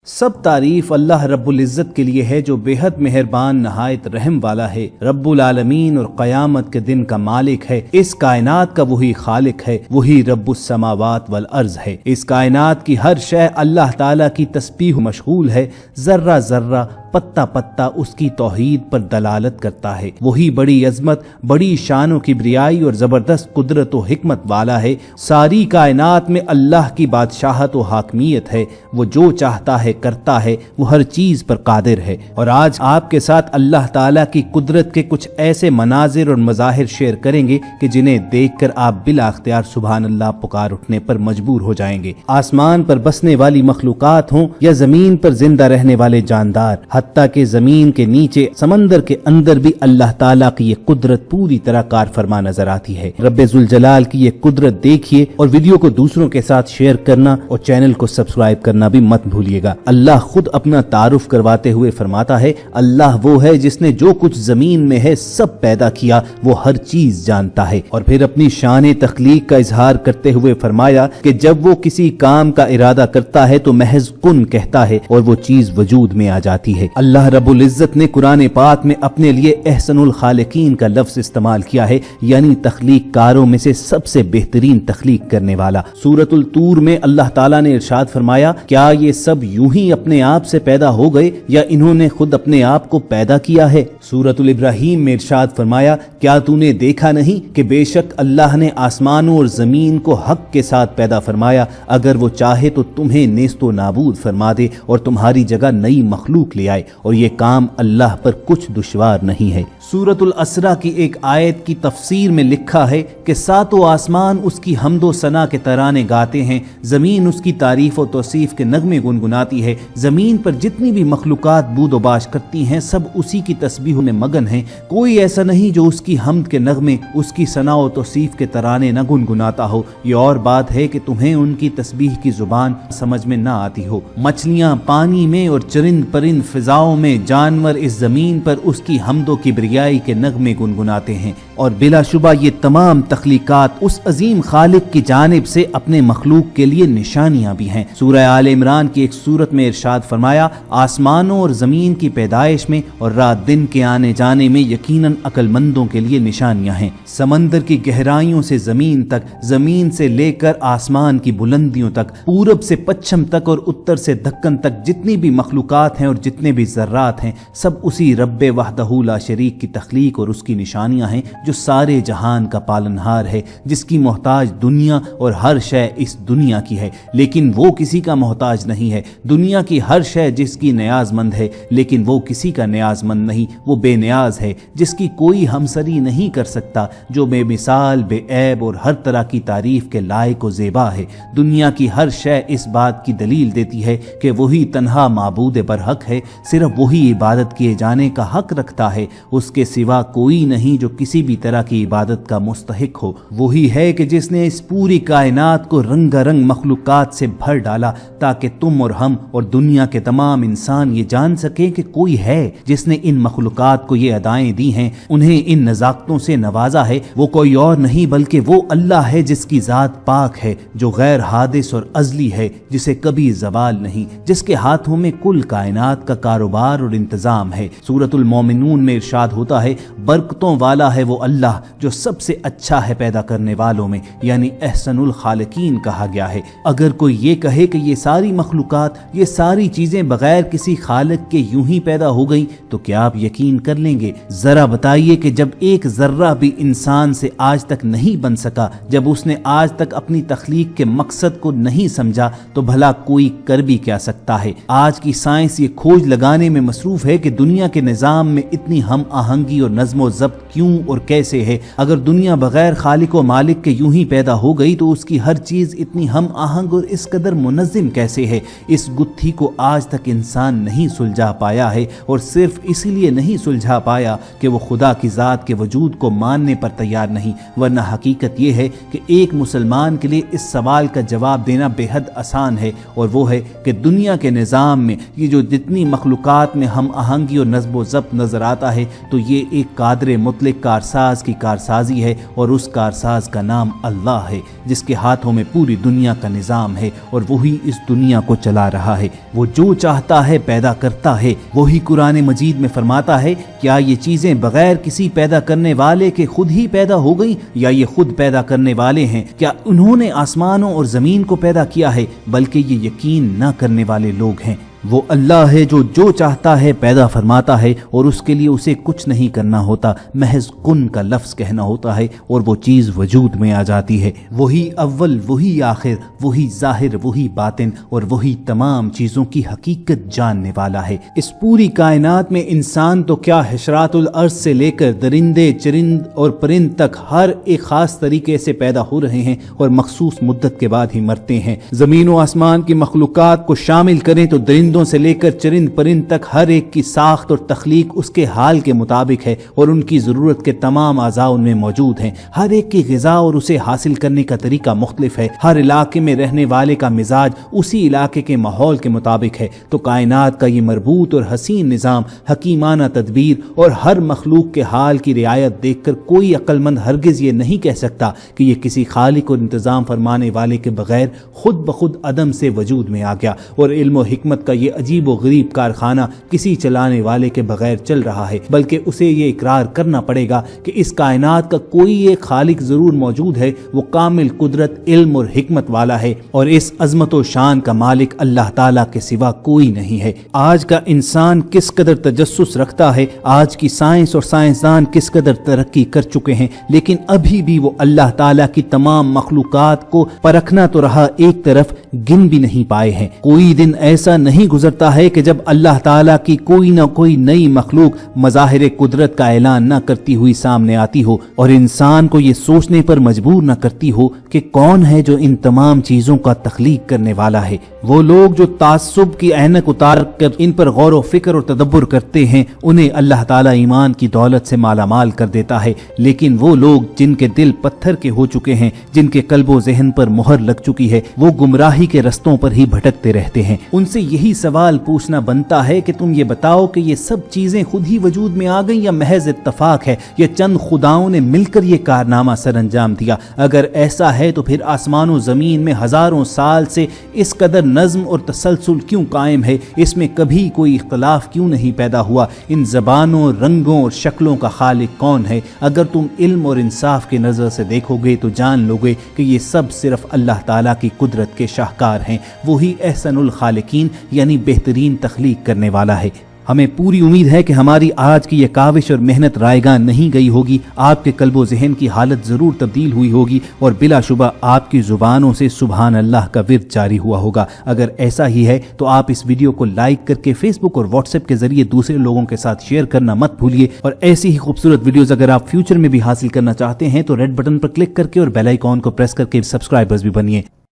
سب تعریف اللہ رب العزت کے لیے ہے جو بے حد مہربان نہایت رحم والا ہے، رب العالمین اور قیامت کے دن کا مالک ہے۔ اس کائنات کا وہی خالق ہے، وہی رب السماوات والارض ہے۔ اس کائنات کی ہر شے اللہ تعالیٰ کی تسبیح مشغول ہے، ذرہ ذرہ پتا پتا اس کی توحید پر دلالت کرتا ہے۔ وہی بڑی عظمت، بڑی شان و کبریائی اور زبردست قدرت و حکمت والا ہے۔ ساری کائنات میں اللہ کی بادشاہت و حاکمیت ہے، وہ جو چاہتا ہے کرتا ہے، وہ ہر چیز پر قادر ہے۔ اور آج آپ کے ساتھ اللہ تعالیٰ کی قدرت کے کچھ ایسے مناظر اور مظاہر شیئر کریں گے کہ جنہیں دیکھ کر آپ بلا اختیار سبحان اللہ پکار اٹھنے پر مجبور ہو جائیں گے۔ آسمان پر بسنے والی مخلوقات ہوں یا زمین پر زندہ رہنے والے جاندار، حتیٰ کہ زمین کے نیچے سمندر کے اندر بھی اللہ تعالیٰ کی یہ قدرت پوری طرح کار فرما نظر آتی ہے۔ رب ذوالجلال کی یہ قدرت دیکھیے اور ویڈیو کو دوسروں کے ساتھ شیئر کرنا اور چینل کو سبسکرائب کرنا بھی مت بھولیے گا۔ اللہ خود اپنا تعارف کرواتے ہوئے فرماتا ہے، اللہ وہ ہے جس نے جو کچھ زمین میں ہے سب پیدا کیا، وہ ہر چیز جانتا ہے۔ اور پھر اپنی شان تخلیق کا اظہار کرتے ہوئے فرمایا کہ جب وہ کسی کام کا ارادہ کرتا ہے تو محض کن کہتا ہے اور وہ چیز وجود میں آ جاتی ہے۔ اللہ رب العزت نے قرآن پاک میں اپنے لیے احسن الخالقین کا لفظ استعمال کیا ہے، یعنی تخلیق کاروں میں سے سب سے بہترین تخلیق کرنے والا۔ سورۃ الطور میں اللہ تعالیٰ نے ارشاد فرمایا، کیا یہ سب یوں ہی اپنے آپ سے پیدا ہو گئے یا انہوں نے خود اپنے آپ کو پیدا کیا ہے؟ سورۃ الابراہیم میں ارشاد فرمایا، کیا تو نے دیکھا نہیں کہ بے شک اللہ نے آسمانوں اور زمین کو حق کے ساتھ پیدا فرمایا، اگر وہ چاہے تو تمہیں نیست و نابود فرما دے اور تمہاری جگہ نئی مخلوق لے آئے، اور یہ کام اللہ پر کچھ دشوار نہیں ہے۔ سورۃ الاسراء کی ایک آیت کی تفسیر میں لکھا ہے کہ ساتوں آسمان اس کی حمد و ثنا کے ترانے گاتے ہیں، زمین اس کی تعریف و توصیف کے نغمے گنگناتی ہے۔ زمین پر جتنی بھی مخلوقات بود و باش کرتی ہیں سب اسی کی تسبیح میں مگن ہیں، کوئی ایسا نہیں جو اس کی حمد کے نغمے، اس کی ثنا و توصیف کے ترانے نہ گنگناتا ہو۔ یہ اور بات ہے کہ تمہیں ان کی تسبیح کی زبان سمجھ میں نہ آتی ہو۔ مچھلیاں پانی میں اور چرند پرند فضاؤں میں، جانور اس زمین پر اس کی حمد و کبریائی کے نغمے گنگناتے ہیں، اور بلا شبہ یہ تمام تخلیقات اس عظیم خالق کی جانب سے اپنے مخلوق کے لیے نشانیاں بھی ہیں۔ سورہ آل عمران کی ایک سورت میں ارشاد فرمایا، آسمانوں اور زمین کی پیدائش میں اور رات دن کے آنے جانے میں یقیناً عقل مندوں کے لیے نشانیاں ہیں۔ سمندر کی گہرائیوں سے زمین تک، زمین سے لے کر آسمان کی بلندیوں تک، پورب سے پچھم تک اور اتر سے دکن تک جتنی بھی مخلوقات ہیں اور جتنے بھی ذرات ہیں سب اسی رب وحدہ لا شریک کی تخلیق اور اس کی نشانیاں ہیں، جو سارے جہان کا پالنہار ہے، جس کی محتاج دنیا اور ہر شے اس دنیا کی ہے لیکن وہ کسی کا محتاج نہیں ہے، دنیا کی ہر شے جس کی نیاز مند ہے لیکن وہ کسی کا نیاز مند نہیں، وہ بے نیاز ہے جس کی کوئی ہمسری نہیں کر سکتا، جو بے مثال، بے عیب اور ہر طرح کی تعریف کے لائق و زیبا ہے۔ دنیا کی ہر شے اس بات کی دلیل دیتی ہے کہ وہی تنہا معبود برحق ہے، صرف وہی عبادت کیے جانے کا حق رکھتا ہے، اس کے سوا کوئی نہیں جو کسی بھی طرح کی عبادت کا مستحق ہو۔ وہی ہے کہ جس نے اس پوری کائنات کو رنگا رنگ مخلوقات سے بھر ڈالا تاکہ تم اور ہم اور دنیا کے تمام انسان یہ جان سکیں کہ کوئی ہے جس نے ان مخلوقات کو یہ ادائیں دی ہیں، انہیں ان نزاکتوں سے نوازا ہے۔ وہ کوئی اور نہیں بلکہ وہ اللہ ہے جس کی ذات پاک ہے، جو غیر حادث اور ازلی ہے، جسے کبھی زوال نہیں، جس کے ہاتھوں میں کل کائنات کا کاروبار اور انتظام ہے۔ سورۃ المومنون میں ارشاد ہوتا ہے، برکتوں والا ہے وہ اللہ جو سب سے اچھا ہے پیدا کرنے والوں میں، یعنی احسن الخالقین کہا گیا ہے۔ اگر کوئی یہ کہے کہ یہ ساری مخلوقات، یہ ساری چیزیں بغیر کسی خالق کے یوں ہی پیدا ہو گئی تو کیا آپ یقین کر لیں گے؟ ذرا بتائیے کہ جب ایک ذرہ بھی انسان سے آج تک نہیں بن سکا، جب اس نے آج تک اپنی تخلیق کے مقصد کو نہیں سمجھا تو بھلا کوئی کر بھی کیا سکتا ہے؟ آج کی سائنس یہ کھوج لگانے میں مصروف ہے کہ دنیا کے نظام میں اتنی ہم آہنگی اور نظم و ضبط کیوں اور کیسے ہے؟ اگر دنیا بغیر خالق و مالک کے یوں ہی پیدا ہو گئی تو اس کی ہر چیز اتنی ہم آہنگ اور اس قدر منظم کیسے ہے؟ اس گتھی کو آج تک انسان نہیں سلجھا پایا ہے، اور صرف اسی لیے نہیں سلجھا پایا کہ وہ خدا کی ذات کے وجود کو ماننے پر تیار نہیں، ورنہ حقیقت یہ ہے کہ ایک مسلمان کے لیے اس سوال کا جواب دینا بے حد آسان ہے، اور وہ ہے کہ دنیا کے نظام میں یہ جو جتنی مخلوقات میں ہم آہنگی اور نظم و ضبط نظر آتا ہے تو یہ ایک قادر مطلق کارساز کارساز کی کارسازی ہے اور اس کارساز کا نام اللہ ہے، جس کے ہاتھوں میں پوری دنیا کا نظام ہے اور وہی اس دنیا کو چلا رہا ہے۔ وہ جو چاہتا ہے پیدا کرتا ہے۔ وہی قرآن مجید میں فرماتا ہے، کیا یہ چیزیں بغیر کسی پیدا کرنے والے کے خود ہی پیدا ہو گئیں یا یہ خود پیدا کرنے والے ہیں؟ کیا انہوں نے آسمانوں اور زمین کو پیدا کیا ہے؟ بلکہ یہ یقین نہ کرنے والے لوگ ہیں۔ وہ اللہ ہے جو چاہتا ہے پیدا فرماتا ہے اور اس کے لیے اسے کچھ نہیں کرنا ہوتا، محض کن کا لفظ کہنا ہوتا ہے اور وہ چیز وجود میں آ جاتی ہے۔ وہی اول، وہی آخر، وہی ظاہر، وہی باطن اور وہی تمام چیزوں کی حقیقت جاننے والا ہے۔ اس پوری کائنات میں انسان تو کیا، حشرات الارض سے لے کر درندے، چرند اور پرند تک ہر ایک خاص طریقے سے پیدا ہو رہے ہیں اور مخصوص مدت کے بعد ہی مرتے ہیں۔ زمین و آسمان کی مخلوقات کو شامل کریں تو درندوں سے لے کر چرند پرند تک ہر ایک کی ساخت اور تخلیق اس کے حال کے مطابق ہے اور ان کی ضرورت کے تمام اعضاء ان میں موجود ہیں۔ ہر ایک کی غذا اور اسے حاصل کرنے کا طریقہ مختلف ہے۔ ہر علاقے میں رہنے والے کا مزاج اسی علاقے کے ماحول کے مطابق ہے۔ تو کائنات کا یہ مربوط اور حسین نظام، حکیمانہ تدبیر اور ہر مخلوق کے حال کی رعایت دیکھ کر کوئی عقل مند ہرگز یہ نہیں کہہ سکتا کہ یہ کسی خالق اور انتظام فرمانے والے کے بغیر خود بخود عدم سے وجود میں آ گیا، اور علم و حکمت کا یہ عجیب و غریب کارخانہ کسی چلانے والے کے بغیر چل رہا ہے، بلکہ اسے یہ اقرار کرنا پڑے گا کہ اس کائنات کا کوئی ایک خالق ضرور موجود ہے۔ وہ کامل قدرت، علم اور حکمت والا ہے اور اس عظمت و شان کا مالک اللہ تعالیٰ کے سوا کوئی نہیں ہے۔ آج کا انسان کس قدر تجسس رکھتا ہے، آج کی سائنس اور سائنسدان کس قدر ترقی کر چکے ہیں، لیکن ابھی بھی وہ اللہ تعالیٰ کی تمام مخلوقات کو پرکھنا تو رہا، ایک طرف گن بھی نہیں پائے ہیں۔ کوئی دن ایسا نہیں گزرتا ہے کہ جب اللہ تعالیٰ کی کوئی نہ کوئی نئی مخلوق مظاہر قدرت کا اعلان نہ کرتی ہوئی سامنے آتی ہو اور انسان کو یہ سوچنے پر مجبور نہ کرتی ہو کہ کون ہے جو ان تمام چیزوں کا تخلیق کرنے والا ہے۔ وہ لوگ جو تعصب کی عینک اتار کر ان پر غور و فکر اور تدبر کرتے ہیں، انہیں اللہ تعالیٰ ایمان کی دولت سے مالا مال کر دیتا ہے، لیکن وہ لوگ جن کے دل پتھر کے ہو چکے ہیں، جن کے قلب و ذہن پر مہر لگ چکی ہے، وہ گمراہی کے رستوں پر ہی بھٹکتے رہتے ہیں۔ ان سے یہی سوال پوچھنا بنتا ہے کہ تم یہ بتاؤ کہ یہ سب چیزیں خود ہی وجود میں آ گئیں یا محض اتفاق ہے، یا چند خداؤں نے مل کر یہ کارنامہ سر انجام دیا؟ اگر ایسا ہے تو پھر آسمان و زمین میں ہزاروں سال سے اس قدر نظم اور تسلسل کیوں قائم ہے؟ اس میں کبھی کوئی اختلاف کیوں نہیں پیدا ہوا؟ ان زبانوں، رنگوں اور شکلوں کا خالق کون ہے؟ اگر تم علم اور انصاف کی نظر سے دیکھو گے تو جان لو گے کہ یہ سب صرف اللہ تعالیٰ کی قدرت کے شاہکار ہیں۔ وہی احسن الخالقین یعنی بہترین تخلیق کرنے والا ہے۔ ہمیں پوری امید ہے کہ ہماری آج کی یہ کاوش اور محنت رائیگاں نہیں گئی ہوگی، آپ کے قلب و ذہن کی حالت ضرور تبدیل ہوئی ہوگی اور بلا شبہ آپ کی زبانوں سے سبحان اللہ کا ورد جاری ہوا ہوگا۔ اگر ایسا ہی ہے تو آپ اس ویڈیو کو لائک کر کے فیس بک اور واٹس ایپ کے ذریعے دوسرے لوگوں کے ساتھ شیئر کرنا مت بھولیے، اور ایسی ہی خوبصورت ویڈیوز اگر آپ فیوچر میں بھی حاصل کرنا چاہتے ہیں تو ریڈ بٹن پر کلک کر کے اور بیل آئیکن کو پریس کر کے سبسکرائبرز بھی بنیے۔